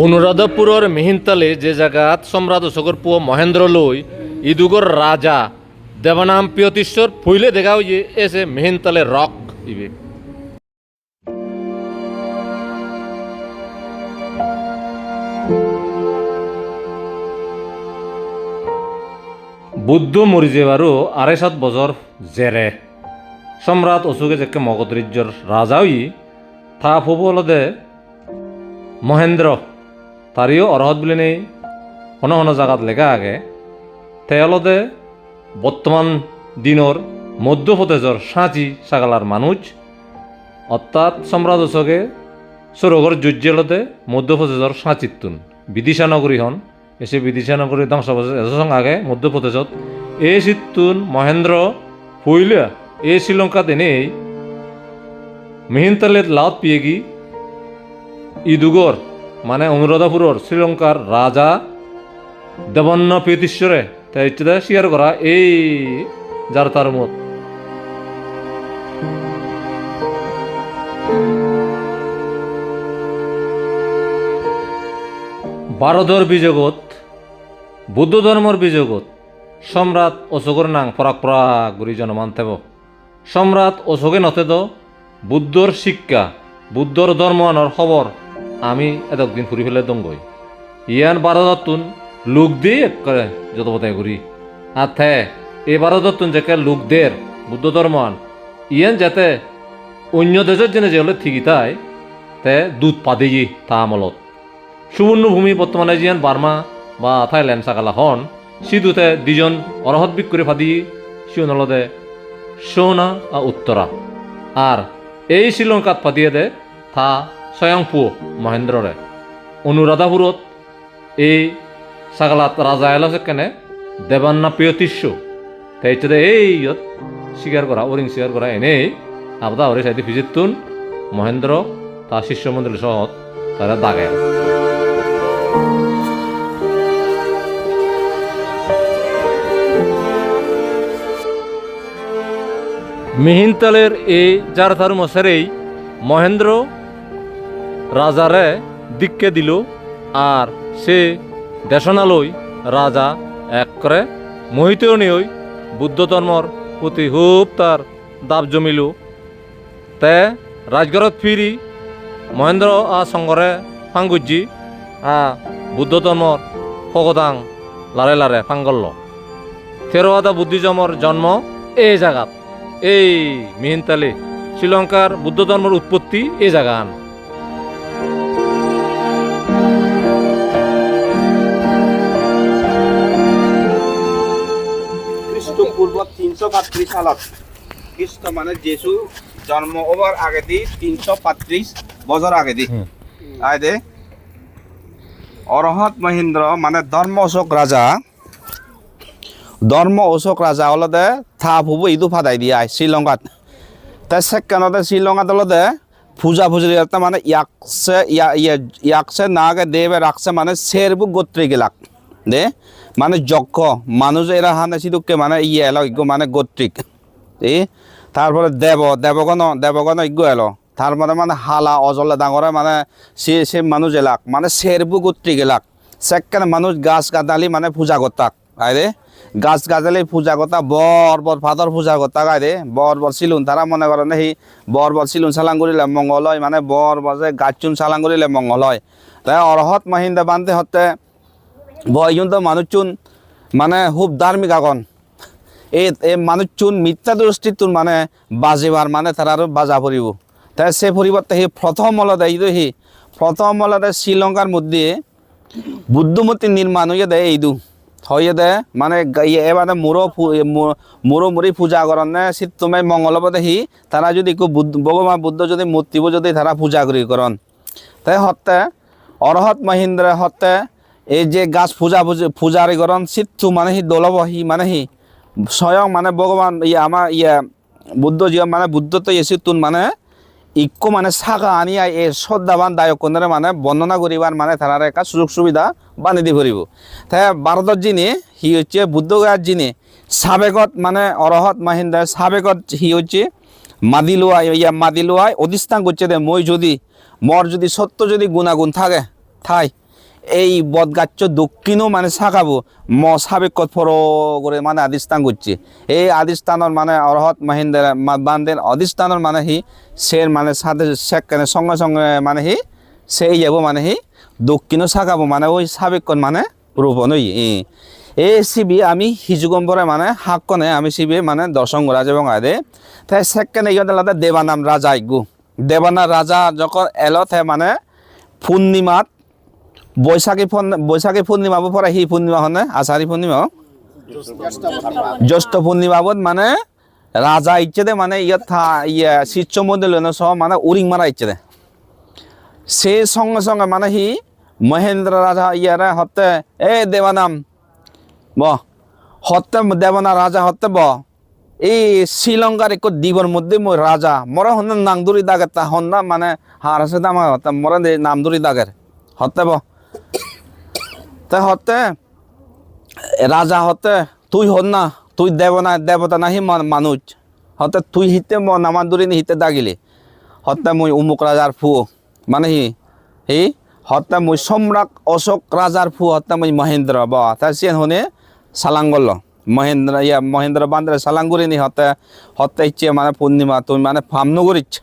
অনুরাধাপুরের মিহিনতালে যে জায়গাত সম্রাট অশোকর পুয় মহেন্দ্র লই ইদুগর রাজা দেবনাম পিয়তীশ্বর ফুইলে দেখাও যে এসে মিহিনতালে রক ইবে বুদ্ধ মরিজেবারও ২৫০ বছর জেরে সম্রাট অশোকে যে মগধরাজ্যর রাজাওই থা ফুবলদে মহেন্দ্র তারিও অরহত বলে নেই হন হন জায়গাত লেখা আগে তেলদে বর্তমান দিনর মধ্যপ্রদেশের সাঁচি সাগালার মানুষ অর্থাৎ সম্রাট অশোকে সরোগর যুজ্জেলতে মধ্যপ্রদেশের সাঁচিতুন বিদিশা নগরী হন এসে বিদিশা নগরী ধ্বংস এসং আগে মধ্যপ্রদেশত এই সিতুন মহেন্দ্র হইলে এই শ্রীলঙ্কাত এনেই মিহিনতালের লাউত পিয়েগি ইদুগর মানে অনুরাধাপুরের শ্রীলঙ্কার রাজা দেবন্ন পিয়তীশ্বরে তাই শেয়ার করা এই যার তার মত ভারতের বিজগত বুদ্ধ ধর্মের বিজগত সম্রাট অশোকর নাং পরাক পরাক গুরি জনমানতেব সম্রাট অশোকে নতেদ বুদ্ধর শিক্ষা বুদ্ধর ধর্মানোর খবর আমি এতদিন ফুরি ফেলে দঙ্গই ইয়ান ভারততুন লোক দিয়ে এক করে যত পথায় ঘুরি আর থে এই ভারততুন যে লোকদের বুদ্ধ ধর্মান ইয়ান যাতে অন্য দেশের জেনে যে হলে ঠিকই তাই তে দুধ পাদেই তা আমলত সুবর্ণভূমি বর্তমানে জিয়ান বার্মা বা থাইল্যান্ড সাকালা হন সিধুতে দুজন অরহত বিক করে ফাদি শিওনলদে সোনা আর উত্তরা আর এই শ্রীলঙ্কাত ফাদিয়ে দে থা স্বয়ংপু মহেন্দ্ররে অনুরাধাপুরত এই সাগালাত রাজা এল কেনে দেবান্না পিয়তীশ্য তাই এই স্বীকার করা ওরিং স্বীকার করা এনেই আবদা ওরে সাইতে ফিজিতুন মহেন্দ্র তা শিষ্য মন্দির সহ তারা দাগে মিহিনতালের এই যার তার মশারেই মহেন্দ্র রাজারে দিককে দিল আর সে দেশনালয় রাজা এক করে মোহিতেও নিয়ই বুদ্ধ ধর্মর প্রতি খুব তার দাব জমিল তে রাজগড়ত ফিরি মহেন্দ্র সঙ্গরে ফাঙ্গুজি বুদ্ধ ধর্মর ফগদাং লারে লারে ফাঙ্গল্ল থেরোয়াদা বুদ্ধিজমর জন্ম এই জায়গাত এই মিহিনতালে শ্রীলঙ্কার বুদ্ধ ধর্মের উৎপত্তি এই জায়গান খ্রিস্টপূর্ব ৩৩৫ সালত খ্রিস্ট মানে যিশু জন্ম হবার আগে দি ৩৩৫ বছর আগে দি আইদে অরহত মহেন্দ্র মানে ধর্ম অশোক রাজা হলদে থা ফুবু ইদু ফাদাই দিয়া শ্রীলঙ্কাত তাই সেকেন্ডতে শ্রীলঙ্কাত হলদে পূজা ফুজরি মানে ইয়াকসে না আগে দেবে রাখছে মানে শেরবু গোত্রী গেলাক দে মানে যজ্ঞ মানুষ এরা হানে সিদুকে মানে এলো ইগো মানে গোত্রিক এই তারপরে দেবগণ ইগো এলো তারপরে মানে হালা অজলে ডাঙরে মানে সে মানুষ এলাক মানে শেরবু গোত্রী গেলাক সেকেন্ড মানুষ গাছ গাদালি মানে পূজা করতাক আরে গাছ গাছালি পূজা করতা বর ফাদর পূজা করতা গাইরে বর সিলুন তারা মনে করেন সেই বর সিলুন সালাং করিলে মঙ্গল হয় মানে বর যে গাছচুন সালাং করিলে মঙ্গল হয় তাই অরহত মহিন্দা বান্ধে হতে বয়জন্ত মানুষচুন মানে খুব ধার্মিক আগন এই মানুষচুন মিথ্যা দৃষ্টিতুন মানে বাজিবার মানে তারা বাজা পড়ব তাই সে পরিবর্তে সেই প্রথম হলদে সেই প্রথম হলদে শ্রীলঙ্কার মধ্যে বুদ্ধমূর্তি নির্মাণ হয়ে দেয় এইদু হয়ে দে মানে এবারে মুড়ি পূজা করনে শীত তুমি মঙ্গলপদে হি তারা যদি ভগবান বুদ্ধ যদি মূর্তিব যদি তারা পূজা করি করন তাই হতে অরহত মহিন্দ্র হতে এই যে গাছ পূজারি করন শীতু মানে হি দলব হি মানে হি স্বয়ং মানে ভগবান আমার বুদ্ধ জীবন মানে বুদ্ধ তো এসিতুন মানে ইকো মানে শাখা আনিয়া এই শ্রদ্ধাবান দায়করে মানে বর্ণনা করিবার মানে তার একটা সুযোগ সুবিধা বানিয়ে দি ফুরিব তাই ভারতের যিনি হি হচ্ছে বুদ্ধগয়ার যিনি সাবেকত মানে অরহত মহিন্দ্র সাবেকত হি হচ্ছে মাদিলোয়ায় অধিষ্ঠান করছে দে মই যদি মর যদি সত্য যদি গুণাগুণ থাকে ঠাই এই বদগাচ্ছ দক্ষিণও মানে শাখাবো সাবেকত ফর করে মানে আদিস্থান করছে এই আদিস্থানের মানে অরহত মহিন্দ্র বান্ধের অধিষ্ঠানের মানে হি সের মানে সাথে সেখানে সঙ্গে সঙ্গে মানে হি সেই যাব মানে হি দক্ষিণও শাখাবো মানে ওই সাবেকত মানে রূপন এই সিবি আমি হিজুগম্বরে মানে হাক্কনে আমি সিবি মানে দর্শন করা এবং আদে তাই সেখানে ইয়ে দেবানাম রাজা ইগু দেবানা রাজা যখন এলো তাই মানে পূর্ণিমাত বৈশাখী পূর্ণিমাবো পরে হি পূর্ণিমা হনে আষাঢ়ী পূর্ণিমা জ্যৈষ্ঠ পূর্ণিমাবত মানে রাজা ইচ্ছে দে মানে শীর্ষ মধ্যে সহ মানে উরিং মারা ইচ্ছে দে সে সঙ্গে সঙ্গে মানে হি মহেন্দ্র রাজা ইয়ারে হতে দেবানাম হতে দেবানা রাজা হতে এই শ্রীলঙ্কার এক দ্বীপের মধ্যে মই রাজা মরা হন নাংদুরি দাগের তা হন না মানে হারাসে দামা হতে মরা নামদুরি দাগের হতে তাই হতে রাজা হতে তুই হন না তুই দেবতা নাহি মানুষ হতে তুই হিতে নামান্দুরি নি হিতে দাগিলি হতে মই উমুক রাজার ফু মানে হি হতে মই সম্রাট অশোক রাজার ফু হতে মই মহেন্দ্র তাই সে হনে সালাঙ্গল মহেন্দ্র বান্দ্রে সালাঙ্গুরি নি হতে ইচ্ছে মানে পূর্ণিমা তুই মানে ফাম নগরিচ্ছ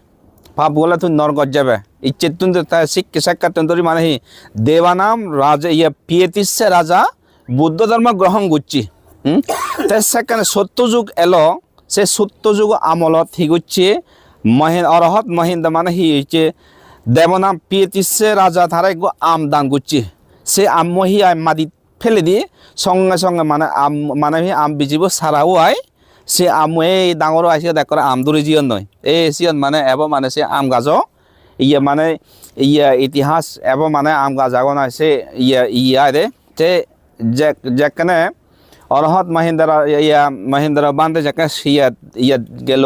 ভাব বলে তুই নরগত যাবে ইচ্ছে তুই তাই সাক্ষাৎ তুই মানে হি দেবানাম রাজা পিয়েতিসে রাজা বুদ্ধ ধর্ম গ্রহণ করছি তাই সেখানে সত্যযুগ এলো সে সত্যযুগ আমলত হি করছে অরহত মহিন্দ্র মানে হি হচ্ছে দেবনাম পিয়েতিসে রাজা তারা আম দান করছে সে আমহি মাদি ফেলে দিয়ে সঙ্গে সঙ্গে মানে মানে আম বিজিব সারাও আয় সে আম এই ডাঙর আইসে দেখ আম দূরে জিয়ন নয় এই জিয়ন মানে এব মানে সে আম গাছ মানে ইতিহাস এব মানে আম গাছ আগন আছে রে তে যেখানে অরহত মহেন্দ্র বান্ধে যেখানে গেল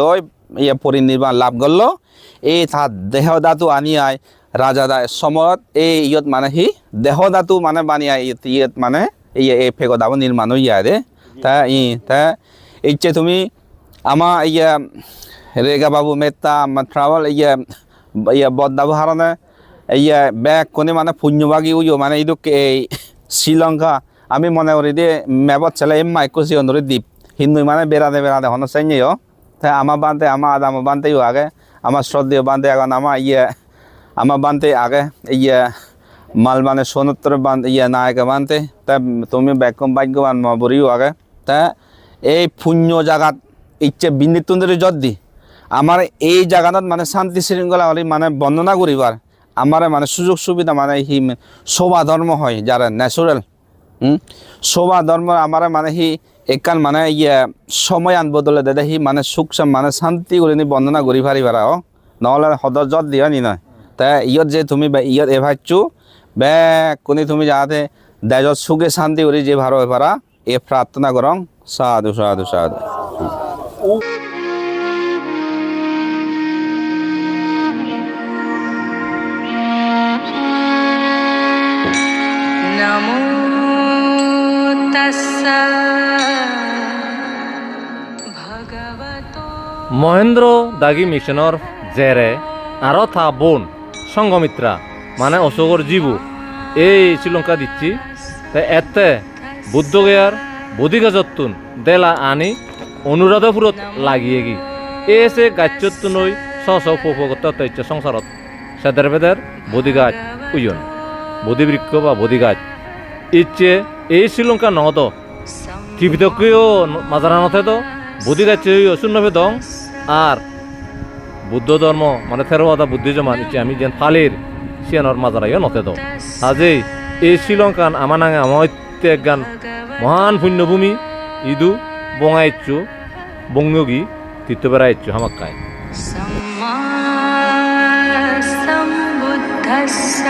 পরিনির্বাণ লাভ করল এই তার দেহদাতু আনি আয় রাজা দা সমত এই মানে হি দেহদাতু মানে বানিয়া মানে এই ফেগো দাব নির্মাণ ইয়া রে তা ইচ্ছে তুমি আমা রেগা বাবু মেত্তা ট্রাভেল বদাবু হারনে ব্যাগ কোনে মানে পুণ্যবাগী উইও মানে ইদুক এই শ্রীলঙ্কা আমি মনে করি দিয়ে মেবত ছেলে মাইকুসি অন্দরে দ্বীপ হিন্দু মানে বেড়াতে হন চাইও তাই আমার বান্ধে আমার আদাম বান্ধেও আগে আমার শ্রদ্ধেয় বান্ধে এখন আমার বান্ধে আগে মাল মানে সোনত্তর বান্ধ নায়ক বান্ধে তা তুমি ব্যাকম ভাগ্যবান বরিও আগে তা এই পুণ্য জায়গাত ইচ্ছে বিন্দিতুন্দরী যদ্দি আমার এই জায়গাত মানে শান্তি শৃঙ্খলা হলে মানে বর্ণনা করিবার আমার মানে সুযোগ সুবিধা মানে হি শোভা ধর্ম হয় যারা ন্যাচুরাল শোভা ধর্ম আমার মানে হি একান মানে সময় আন বদলে দে হি মানে সুখ মানে শান্তি করে নি বর্ণনা করি পারিবার নহলে সদর যত দিয়া নি নয় তা যে তুমি এভাইছো কোনি তুমি যাতে দেজত সুখে শান্তি করে যে ভালো হয়ে পারা এ প্রার্থনা করং সাধু সাধু সাধু নমো তাস্সা ভগবতো মহেন্দ্র দাগী মিশনের জেরে আরও থা বোন সংঘমিত্রা মানে অশোকর জীবু এই শ্রীলঙ্কা দিচ্ছি তাই এতে বুদ্ধগয়ার বদিগাজতুন দেলা আনি অনুরাধপুরত লাগিয়ে গি এসে গাচ্যত্তু নই উপভোক্তা তৈচ্য সংসারত সেদের বেদের বদিগাছ উয়ন বদিবৃক্ষ বা বদিগাছ ইচ্ছে এই শ্রীলঙ্কা নহত টিভিতকেও মাজারা নথে তো বদিগাছ শূন্য দং আর বুদ্ধ ধর্ম মানে থেরোবাদা বুদ্ধিজমান ইচ্ছে আমি যেন ফালির সিয়ানোর মাজারাইও নথে তো আজই এই শ্রীলঙ্কান আমানাঙে আমত্যে গান মহান পুণ্যভূমি ইদু বঙাইচ্ছু বঙ্গী তীর্থবেড়াইচ্ছু হামাক্কায় সম্মা সম্বুদ্ধস্য